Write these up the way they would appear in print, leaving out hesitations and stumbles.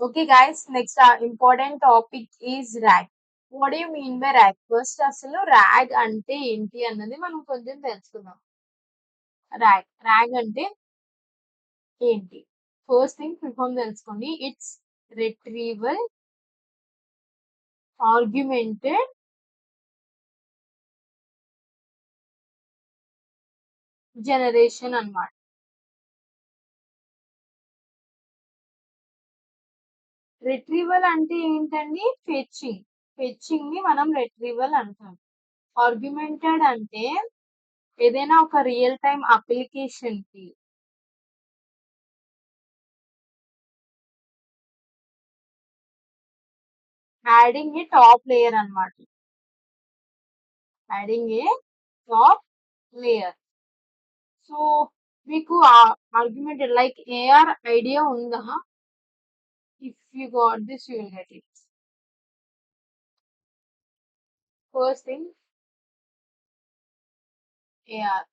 Okay, guys, next important topic is RAG. What do you mean by RAG? First, అసలు RAG అంటే ఏంటి అన్నది మనం కొంచెం తెలుసుకుందాం. RAG అంటే ఏంటి? ఫస్ట్ థింగ్ ఫుల్ ఫామ్ తెలుసుకోండి. ఇట్స్ రిట్రీవల్ ఆర్గ్యుమెంటెడ్ జనరేషన్ అన్నమాట. రిట్రీవల్ అంటే ఏంటండి? ఫెచ్చింగ్. ఫెచ్చింగ్ ని మనం రిట్రీవల్ అంటాం. ఆర్గ్యుమెంటెడ్ అంటే ఏదైనా ఒక రియల్ టైమ్ అప్లికేషన్ కి యాడింగ్ ఏ టాప్ లేయర్ అన్నమాట. Adding a top layer. So మీకు ఆర్గ్యుమెంట్ లైక్ ఏఆర్ ఐడియా ఉందా? If you got this you will get it. First thing AR.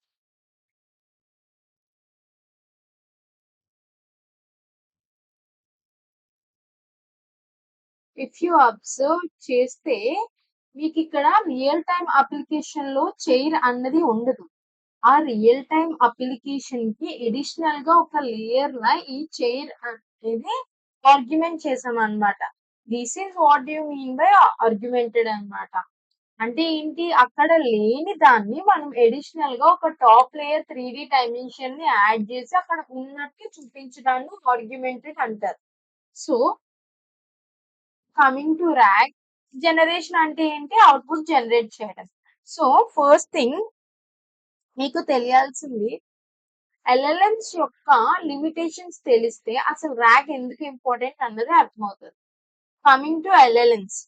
If you observe చేస్తే మీకు ఇక్కడ రియల్ టైమ్ అప్లికేషన్ లో chair అన్నది ఉండదు. ఆ రియల్ టైమ్ అప్లికేషన్ కి అడిషనల్ గా ఒక లేయర్ లా ఈ చైర్ అనేది ఆర్గ్యుమెంట్ చేసాం అన్నమాట. This is what you mean by argumented అన్నమాట. అంటే ఏంటి, అక్కడ లేని దాన్ని మనం అడిషనల్ గా ఒక టాప్ లేయర్ 3D డైమెన్షన్ ని యాడ్ చేసి అక్కడ ఉన్నట్టు చూపించడాన్ని ఆర్గ్యుమెంటెడ్ అంటారు. So coming to rag, generation అంటే ఏంటి? అవుట్పుట్ జనరేట్ చేయడం. సో ఫస్ట్ థింగ్ మీకు తెలియాల్సింది ఎల్ఎల్ఎంస్ యొక్క లిమిటేషన్స్ తెలిస్తే అసలు ర్యాగ్ ఎందుకు ఇంపార్టెంట్ అన్నది అర్థమవుతుంది. కమింగ్ టు ఎల్ఎల్ఎంస్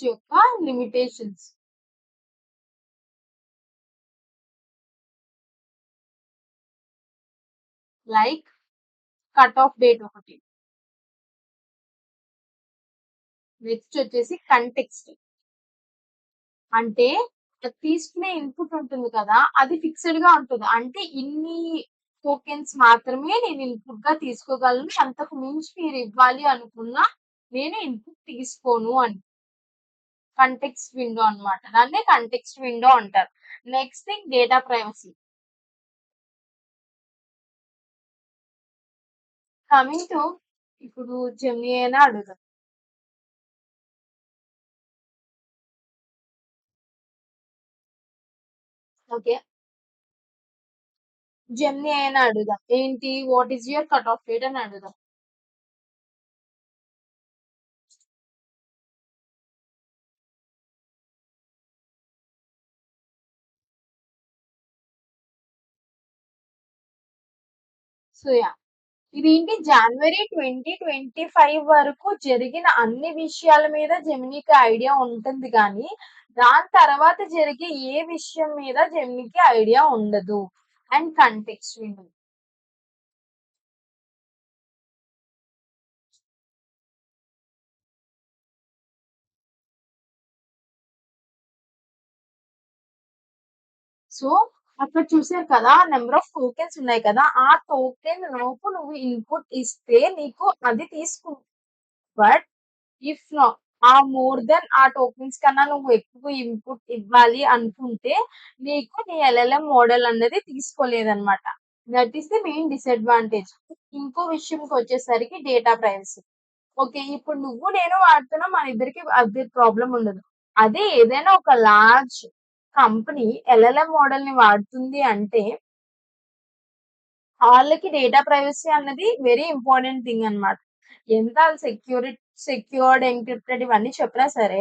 యొక్క limitations like cut off date ఒకటి. నెక్స్ట్ వచ్చేసి కంటెక్స్ట్, అంటే తీసుకునే ఇన్పుట్ ఉంటుంది కదా, అది ఫిక్స్డ్ గా ఉంటుంది. అంటే ఇన్ని టోకెన్స్ మాత్రమే నేను ఇన్పుట్ గా తీసుకోగలను, అంతకు మించి మీరు ఇవ్వాలి అనుకున్నా నేను ఇన్పుట్ తీసుకోను అని. కంటెక్స్ట్ విండో అన్నమాట, దాన్నే కంటెక్స్ట్ విండో అంటారు. Next thing data privacy. Coming to, ఇప్పుడు జెమినీ అయినా అడుగుతాం. ఓకే, జెమినీ అయినా అడుగుదాం. ఏంటి, what is your cut off date అని అడుగుదాం. సో యా, ఇదేంటి, జనవరి 2025 వరకు జరిగిన అన్ని విషయాల మీద జెమినీకి ఐడియా ఉంటుంది కానీ దాని తర్వాత జరిగే ఏ విషయం మీద జెమినీకి ఐడియా ఉండదు. And context window. సో అక్కడ చూసారు కదా, నెంబర్ ఆఫ్ టోకెన్స్ ఉన్నాయి కదా, ఆ టోకెన్ లోపు నువ్వు ఇన్పుట్ ఇస్తే నీకు అది తీసుకు. బట్ ఇఫ్ ఆ మోర్ దెన్ ఆ టోకెన్స్ కన్నా నువ్వు ఎక్కువ ఇన్పుట్ ఇవ్వాలి అనుకుంటే నీకు నీ ఎల్ఎల్ఎం మోడల్ అనేది తీసుకోలేదన్నమాట. That is the main disadvantage. ఇంకో విషయంకి వచ్చేసరికి డేటా ప్రైవసీ. ఓకే, ఇప్పుడు నువ్వు నేను వాడుతున్నా, మన ఇద్దరికి అదే ప్రాబ్లం ఉండదు. అదే ఏదైనా ఒక లార్జ్ కంపెనీ ఎల్ఎల్ఎం మోడల్ ని వాడుతుంది అంటే వాళ్ళకి డేటా ప్రైవసీ అన్నది వెరీ ఇంపార్టెంట్ థింగ్ అన్నమాట. ఎంత సెక్యూర్డ్ ఎన్క్రిప్టెడ్ ఇవన్నీ చెప్పినా సరే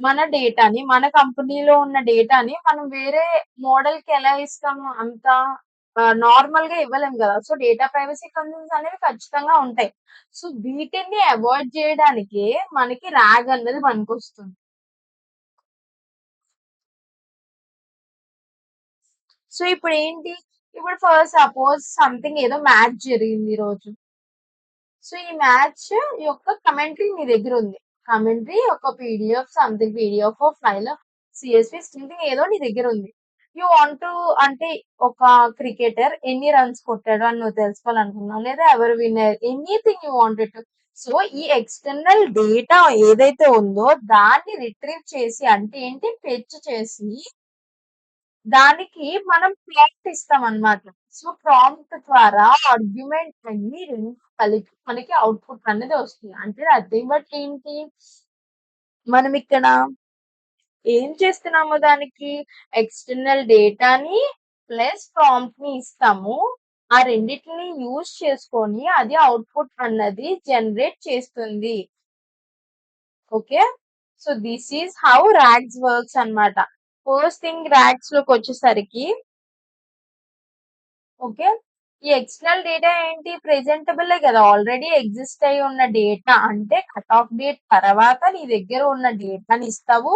మన డేటాని, మన కంపెనీలో ఉన్న డేటాని మనం వేరే మోడల్ కి ఎలా ఇస్తాము, అంత నార్మల్ గా ఇవ్వలేం కదా. సో డేటా ప్రైవసీ కన్సర్న్స్ అనేవి ఖచ్చితంగా ఉంటాయి. సో వీటిని అవాయిడ్ చేయడానికి మనకి ర్యాగ్ అన్నది పనికొస్తుంది. సో ఇప్పుడు ఏంటి, ఇప్పుడు ఫస్ట్ సపోజ్ సంథింగ్ ఏదో మ్యాచ్ జరిగింది ఈ రోజు. సో ఈ మ్యాచ్ యొక్క కమెంటరీ మీ దగ్గర ఉంది. కమెంటరీ ఒక PDF something, PDF file, CSV something ఏదో నీ దగ్గర ఉంది. యూ వాంట్ టు అంటే ఒక క్రికెటర్ ఎన్ని రన్స్ కొట్టాడు అని నువ్వు తెలుసుకోవాలనుకున్నావు. లేదా ఎవరు winner anything you wanted to. So, ఈ ఎక్స్‌టర్నల్ డేటా ఏదైతే ఉందో దాన్ని రిట్రీవ్ చేసి అంటే ఏంటి ఫెచ్ చేసి దానికి మనం ప్రాంప్ట్ ఇస్తామన్నమాట. సో, ప్రాంప్ట్ ద్వారా ఆర్గ్యుమెంట్ అన్ని 2 కలిపి మనకి అవుట్‌పుట్ అనేది వస్తుంది. అంటే నథింగ్ బట్ ఏంటి మనమిక్కడ ఏం చేస్తున్నాము దానికి ఎక్స్టర్నల్ డేటాని ప్లస్ ప్రాంప్ట్‌ని ఇస్తాము. ఆ రెండిటిని యూజ్ చేసుకొని అది అవుట్‌పుట్ అన్నది జనరేట్ చేస్తుంది. Okay. So, this is how rags works అన్నమాట. ఫస్ట్ థింగ్ రాగ్స్‌లోకొచ్చేసరికి ఓకే. ఈ ఎక్స్టర్నల్ డేటా ఏంటి ప్రెజెంటబులే కదా! ఆల్రెడీ ఎగ్జిస్ట్ అయ్యి ఉన్న డేటా అంటే కట్ ఆఫ్ డేట్ తర్వాత నీ దగ్గర ఉన్న డేటాని ఇస్తావు.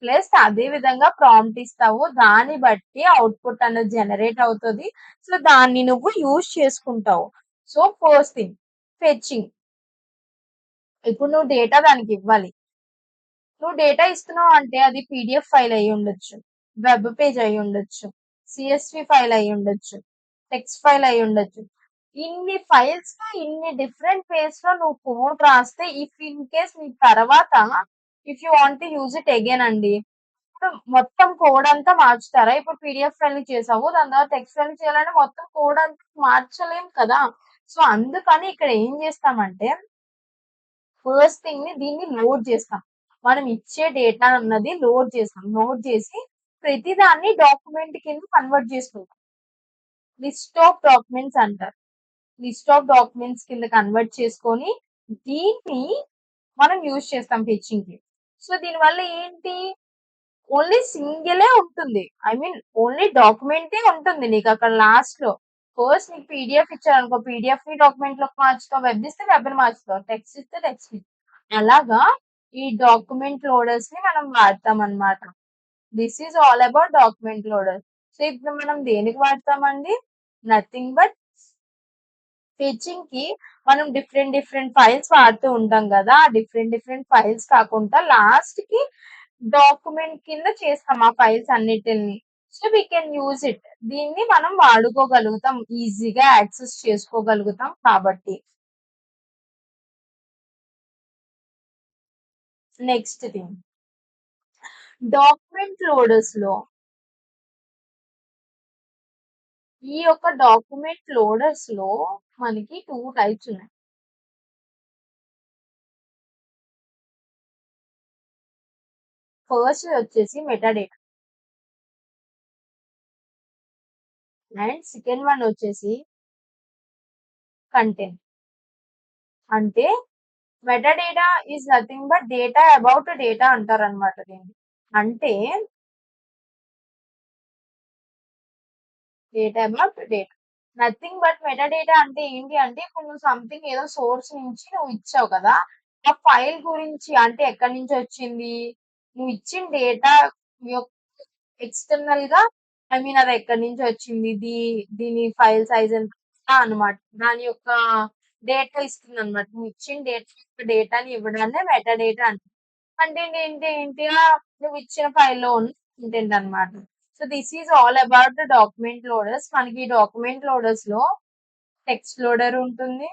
ప్లస్ అదే విధంగా ప్రాంప్ట్ ఇస్తావు. దాన్ని బట్టి అవుట్‌పుట్ అనేది జనరేట్ అవుతది. సో, దాన్ని నువ్వు యూజ్ చేసుకుంటావు. So, first thing fetching. ఇప్పుడు నువ్వు డేటా దానికివ్వాలి. నువ్వు డేటా ఇస్తున్నావు అంటే అది పీడీఎఫ్ ఫైల్ అయ్యుండొచ్చు. వెబ్ పేజ్ అయ్యుండొచ్చు. సీఎస్‌వి ఫైల్ అయ్యుండొచ్చు. టెక్స్ట్ ఫైల్ అయ్యుండొచ్చు. ఇన్ని ఫైల్స్‌లో ఇన్ని డిఫరెంట్ వేస్‌లో నువ్వు కోడ్ రాస్తే ఇఫ్ ఇన్ కేస్ నీ తర్వాత if you want to use it again అండి. ఇప్పుడు మొత్తం కోడ్ అంతా మార్చుతారా? ఇప్పుడు పీడీఎఫ్ ఫైల్‌ని చేసావు. దాని తర్వాత టెక్స్ట్ ఫైల్‌ని చేయాలంటే మొత్తం కోడ్ అంతా మార్చలేం కదా! సో, అందుకని ఇక్కడ ఏం చేస్తామంటే ఫస్ట్ థింగ్‌ని దీన్ని లోడ్ చేస్తాం. మనం ఇచ్చే డేటా అన్నది లోడ్ చేస్తాం. లోడ్ చేసి ప్రతిదాన్ని డాక్యుమెంట్ కింద కన్వర్ట్ చేసుకుంటాం. లిస్ట్ ఆఫ్ డాక్యుమెంట్స్ అంటారు. లిస్ట్ ఆఫ్ డాక్యుమెంట్స్ కింద కన్వర్ట్ చేసుకొని దీన్ని మనం యూజ్ చేస్తాం ఫెచింగ్‌కి. సో, దీనివల్ల ఏంటి ఓన్లీ సింగిలే ఉంటుంది. ఐ మీన్ ఓన్లీ డాక్యుమెంటే ఉంటుంది నీకక్కడ లాస్ట్‌లో. ఫస్ట్ నీకు పీడీఎఫ్ ఇచ్చారనుకో పీడీఎఫ్‌ని డాక్యుమెంట్‌లోకి మార్చుతావు. వెబ్ ఇస్తే వెబ్‌ని మార్చుతావు. టెక్స్ట్ ఇస్తే టెక్స్ట్‌ని. అలాగా ఈ డాక్యుమెంట్ లోడర్స్‌ని మనం వాడతామనమాట. This is all about document loader. So, ఇప్పుడు మనం దేనికి వాడతామండి? నథింగ్ బట్ ఫెచింగ్‌కి మనం డిఫరెంట్ డిఫరెంట్ ఫైల్స్ వాడుతూ ఉంటాం గదా! ఆ డిఫరెంట్ డిఫరెంట్ ఫైల్స్ కాకుండా లాస్ట్‌కి డాక్యుమెంట్ కింద చేస్తాం ఆ ఫైల్స్ అన్నిటిని. So, we can use it. దీన్ని మనం వాడుకోగలుగుతాం. ఈజీగా యాక్సెస్ చేసుకోగలుగుతాం కాబట్టి. నెక్స్ట్ థింగ్ డాక్యుమెంట్ లోడర్స్‌లో ఈ యొక్క డాక్యుమెంట్ లోడర్స్‌లో మనకి 2 టైప్స్ ఉన్నాయి. ఫస్ట్ వచ్చేసి మెటాడేటా అండ్ సెకండ్ వన్ వచ్చేసి కంటెంట్. అంటే metadata is nothing but data about data అంటారనమాట దీన్ని. అంటే data about data. Nothing but metadata అంటే ఏంటి అంటే ఇప్పుడు నువ్వు సంథింగ్ ఏదో సోర్స్ నుంచి నువ్వు ఇచ్చావు కదా! ఆ ఫైల్ గురించి అంటే ఎక్కడి నుంచి వచ్చింది? నువ్వు ఇచ్చిన డేటా యొక్క ఎక్స్‌టర్నల్‌గా ఐ మీన్ అది ఎక్కడి నుంచి వచ్చింది? దీని ఫైల్ సైజ్ ఎంత అన్నమాట. దాని యొక్క డేటా ఇస్తుందన్నమాట. నువ్వు ఇచ్చిన డేటా యొక్క డేటాని ఇవ్వడాన్నే మెటాడేటా అంటారు. కంటెంట్ ఏంటి ఏంటి నువ్వు ఇచ్చిన ఫైల్‌లో ఉన్న కంటెంట్ అన్నమాట. So, this is all about the document loaders. మనకి డాక్యుమెంట్ లోడర్స్‌లో టెక్స్ట్ లోడర్ ఉంటుంది.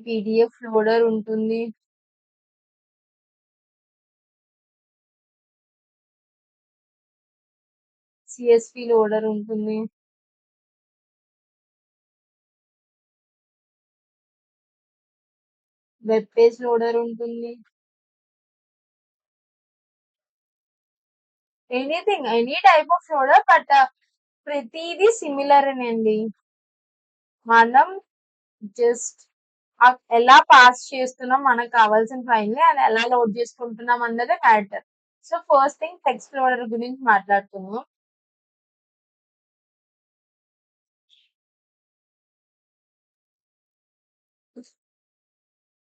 పీడీఎఫ్ లోడర్ ఉంటుంది. సీఎస్‌వి లోడర్ ఉంటుంది. వెబ్ పేజ్ లోడర్ ఉంటుంది. Anything any type of loader but ప్రతీది సిమిలరేనండి. మనం జస్ట్ ఎలా పాస్ చేస్తున్నాం మనకు కావాల్సిన ఫైల్‌ని అది ఎలా లోడ్ చేసుకుంటున్నాం అన్నదే matter. So, first thing text loader గురించి మాట్లాడుకుందాం.